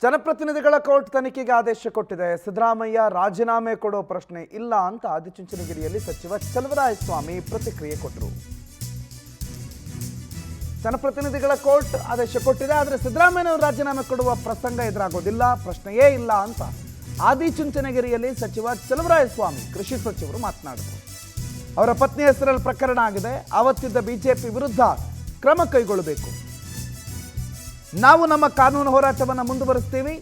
ಜನಪ್ರತಿನಿಧಿಗಳ ಕೋರ್ಟ್ ತನಿಖೆಗೆ ಆದೇಶ ಕೊಟ್ಟಿದೆ. ಸಿದ್ದರಾಮಯ್ಯ ರಾಜೀನಾಮೆ ಕೊಡೋ ಪ್ರಶ್ನೆ ಇಲ್ಲ ಅಂತ ಆದಿಚುಂಚನಗಿರಿಯಲ್ಲಿ ಸಚಿವ ಚಲುವರಾಯಸ್ವಾಮಿ ಪ್ರತಿಕ್ರಿಯೆ ಕೊಟ್ಟರು. ಜನಪ್ರತಿನಿಧಿಗಳ ಕೋರ್ಟ್ ಆದೇಶ ಕೊಟ್ಟಿದೆ, ಆದರೆ ಸಿದ್ದರಾಮಯ್ಯನವರು ರಾಜೀನಾಮೆ ಕೊಡುವ ಪ್ರಸಂಗ ಎದುರಾಗೋದಿಲ್ಲ, ಪ್ರಶ್ನೆಯೇ ಇಲ್ಲ ಅಂತ ಆದಿಚುಂಚನಗಿರಿಯಲ್ಲಿ ಸಚಿವ ಚಲುವರಾಯಸ್ವಾಮಿ ಕೃಷಿ ಸಚಿವರು ಮಾತನಾಡಿದರು. ಅವರ ಪತ್ನಿ ಹೆಸರಲ್ಲಿ ಪ್ರಕರಣ ಆಗಿದೆ, ಆವತ್ತಿದ್ದ ಬಿಜೆಪಿ ವಿರುದ್ಧ ಕ್ರಮ ಕೈಗೊಳ್ಳಬೇಕು. ನಾವು ನಮ್ಮ ಕಾನೂನು ಹೋರಾಟವನ್ನು ಮುಂದುವರಿಸ್ತೀವಿ.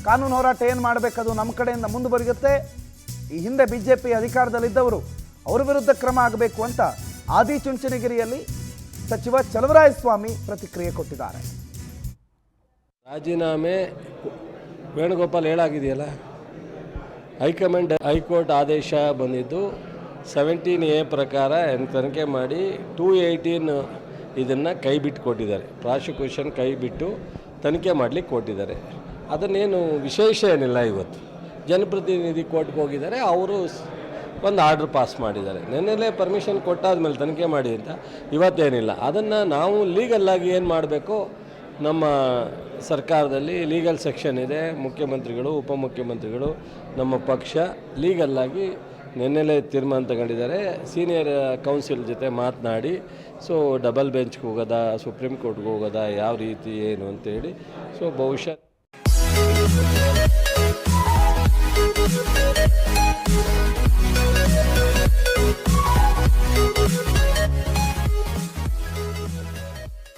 ಕಾನೂನು ಹೋರಾಟ ಏನು ಮಾಡಬೇಕದು ನಮ್ಮ ಕಡೆಯಿಂದ ಮುಂದುವರಿಯುತ್ತೆ. ಈ ಹಿಂದೆ ಬಿಜೆಪಿ ಅಧಿಕಾರದಲ್ಲಿದ್ದವರು ಅವರ ವಿರುದ್ಧ ಕ್ರಮ ಆಗಬೇಕು ಅಂತ ಆದಿಚುಂಚನಗಿರಿಯಲ್ಲಿ ಸಚಿವ ಚಲುವರಾಯಸ್ವಾಮಿ ಪ್ರತಿಕ್ರಿಯೆ ಕೊಟ್ಟಿದ್ದಾರೆ. ರಾಜೀನಾಮೆ ವೇಣುಗೋಪಾಲ್ ಹೇಳಾಗಿದೆಯಲ್ಲ, ಹೈಕೋರ್ಟ್ ಆದೇಶ ಬಂದಿದ್ದು 17A ಪ್ರಕಾರ ತನಿಖೆ ಮಾಡಿ 218 ಇದನ್ನು ಕೈ ಬಿಟ್ಟು ಕೊಟ್ಟಿದ್ದಾರೆ. ಪ್ರಾಸಿಕ್ಯೂಷನ್ ಕೈ ಬಿಟ್ಟು ತನಿಖೆ ಮಾಡಲಿಕ್ಕೆ ಕೊಟ್ಟಿದ್ದಾರೆ. ಅದನ್ನೇನು ವಿಶೇಷ ಏನಿಲ್ಲ. ಇವತ್ತು ಜನಪ್ರತಿನಿಧಿ ಕೋರ್ಟ್ಗೆ ಹೋಗಿದ್ದಾರೆ, ಅವರು ಒಂದು ಆರ್ಡ್ರ್ ಪಾಸ್ ಮಾಡಿದ್ದಾರೆ. ನೆನ್ನೆಲೇ ಪರ್ಮಿಷನ್ ಕೊಟ್ಟಾದ್ಮೇಲೆ ತನಿಖೆ ಮಾಡಿ ಅಂತ. ಇವತ್ತೇನಿಲ್ಲ. ಅದನ್ನು ನಾವು ಲೀಗಲ್ಲಾಗಿ ಏನು ಮಾಡಬೇಕು, ನಮ್ಮ ಸರ್ಕಾರದಲ್ಲಿ ಲೀಗಲ್ ಸೆಕ್ಷನ್ ಇದೆ. ಮುಖ್ಯಮಂತ್ರಿಗಳು, ಉಪಮುಖ್ಯಮಂತ್ರಿಗಳು, ನಮ್ಮ ಪಕ್ಷ ಲೀಗಲ್ಲಾಗಿ ನೆನ್ನೆಲೇ ತೀರ್ಮಾನ ತಗೊಂಡಿದ್ದಾರೆ. ಸೀನಿಯರ್ ಕೌನ್ಸಿಲ್ ಜೊತೆ ಮಾತನಾಡಿ ಡಬಲ್ ಬೆಂಚ್ಗೆ ಹೋಗೋದಾ, ಸುಪ್ರೀಂ ಕೋರ್ಟ್ಗೆ ಹೋಗೋದಾ, ಯಾವ ರೀತಿ ಏನು ಅಂತೇಳಿ ಬಹುಶಃ